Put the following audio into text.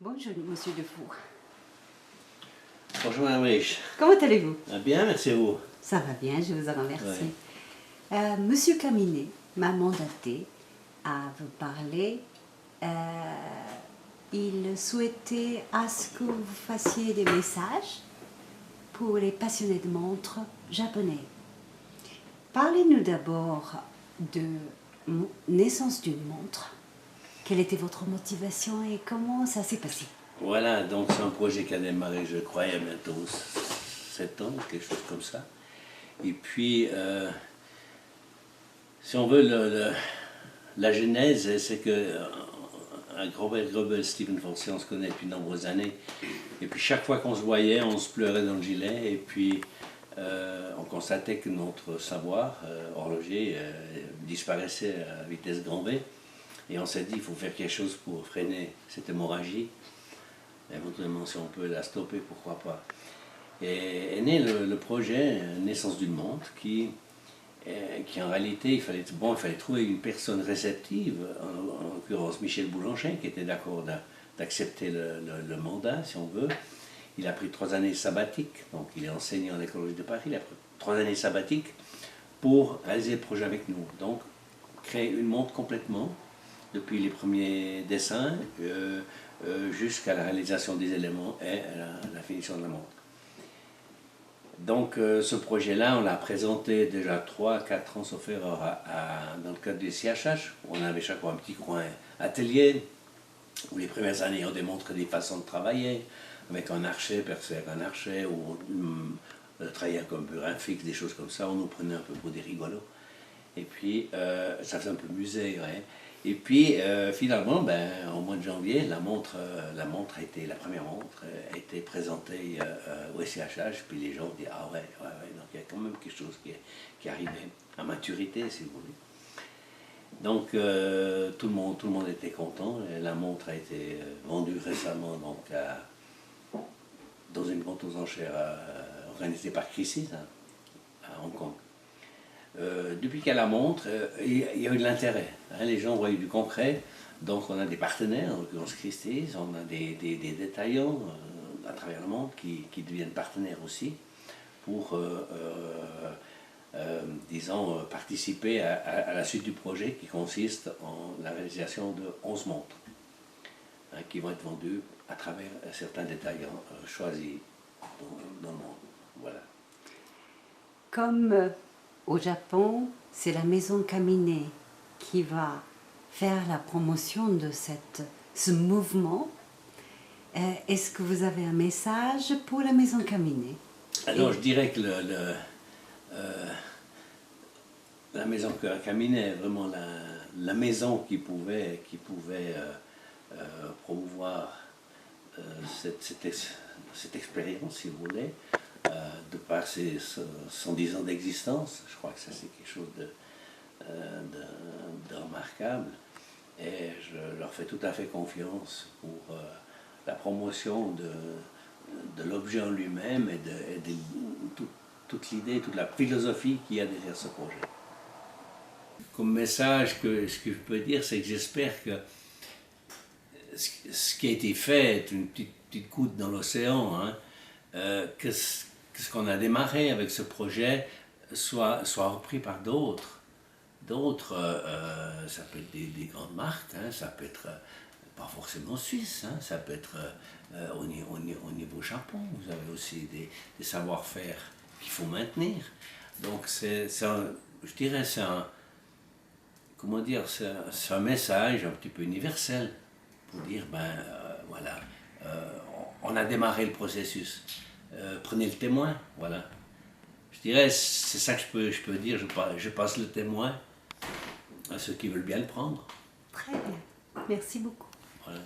Bonjour, monsieur Defour. Bonjour Madame Rich. Comment allez-vous? Bien, merci à vous. Ça va bien, je vous en remercie. Ouais. Monsieur Caminet m'a mandaté à vous parler. Il souhaitait à ce que vous fassiez des messages pour les passionnés de montres japonais. Parlez-nous d'abord de naissance d'une montre. Quelle était votre motivation et comment ça s'est passé? Voilà, donc c'est un projet qui a démarré, je crois, il y a bientôt 7 ans, quelque chose comme ça. Et puis, si on veut, la genèse, c'est que Robert Goebbels, Stephen Forsey, on se connaît depuis de nombreuses années. Et puis chaque fois qu'on se voyait, on se pleurait dans le gilet. Et puis on constatait que notre savoir horloger disparaissait à vitesse grand V. Et on s'est dit, il faut faire quelque chose pour freiner cette hémorragie. Éventuellement, si on peut la stopper, pourquoi pas. Et est né le projet Naissance d'une montre qui en réalité, il fallait trouver une personne réceptive, en l'occurrence Michel Boulanger, qui était d'accord d'accepter le mandat, si on veut. Il a pris 3 années sabbatiques, donc il est enseignant à l'école de Paris, il a pris 3 années sabbatiques pour réaliser le projet avec nous. Donc, créer une montre complètement, depuis les premiers dessins jusqu'à la réalisation des éléments et la finition de la montre. Donc ce projet-là, on l'a présenté déjà 3-4 ans, sauf erreur, dans le cadre du CHH, où on avait chaque fois un petit coin atelier, où les premières années on démontre des façons de travailler, avec un archet, percer un archet, ou travailler comme burin fixe, des choses comme ça, on nous prenait un peu pour des rigolos. Et puis ça faisait un peu musée, ouais. Et puis finalement, au mois de janvier, la première montre a été présentée au SCHH, puis les gens ont dit ah ouais, donc il y a quand même quelque chose qui est arrivé à maturité, si vous voulez. Donc tout le monde était content. Et la montre a été vendue récemment donc dans une vente aux enchères organisée par Christie's à Hong Kong. Depuis qu'elle la montre, il y a eu de l'intérêt. Hein, les gens voyaient du concret. Donc on a des partenaires, en l'occurrence Christie's, on a des détaillants à travers le monde qui deviennent partenaires aussi pour, disons, participer à la suite du projet qui consiste en la réalisation de 11 montres hein, qui vont être vendues à travers certains détaillants choisis dans le monde. Voilà. Comme au Japon, c'est la maison Caminet qui va faire la promotion de ce mouvement. Est-ce que vous avez un message pour la maison Caminet? Alors je dirais que la maison Caminet est vraiment la maison qui pouvait promouvoir cette expérience, si vous voulez, de par ses 110 ans d'existence. Je crois que ça c'est quelque chose de remarquable. Et je leur fais tout à fait confiance pour la promotion de l'objet en lui-même et de toute l'idée, toute la philosophie qu'il y a derrière ce projet. Comme message, ce que je peux dire, c'est que j'espère que ce qui a été fait est une petite goutte dans l'océan, hein, que ce qu'on a démarré avec ce projet soit repris par d'autres. Ça peut être des grandes marques, hein, ça peut être pas forcément suisse, hein, ça peut être au niveau Japon. Vous avez aussi des savoir-faire qu'il faut maintenir. Donc je dirais c'est un message un petit peu universel pour dire voilà, on a démarré le processus, prenez le témoin, voilà. Je dirais c'est ça que je peux dire, je passe le témoin à ceux qui veulent bien le prendre. Très bien, merci beaucoup. Voilà.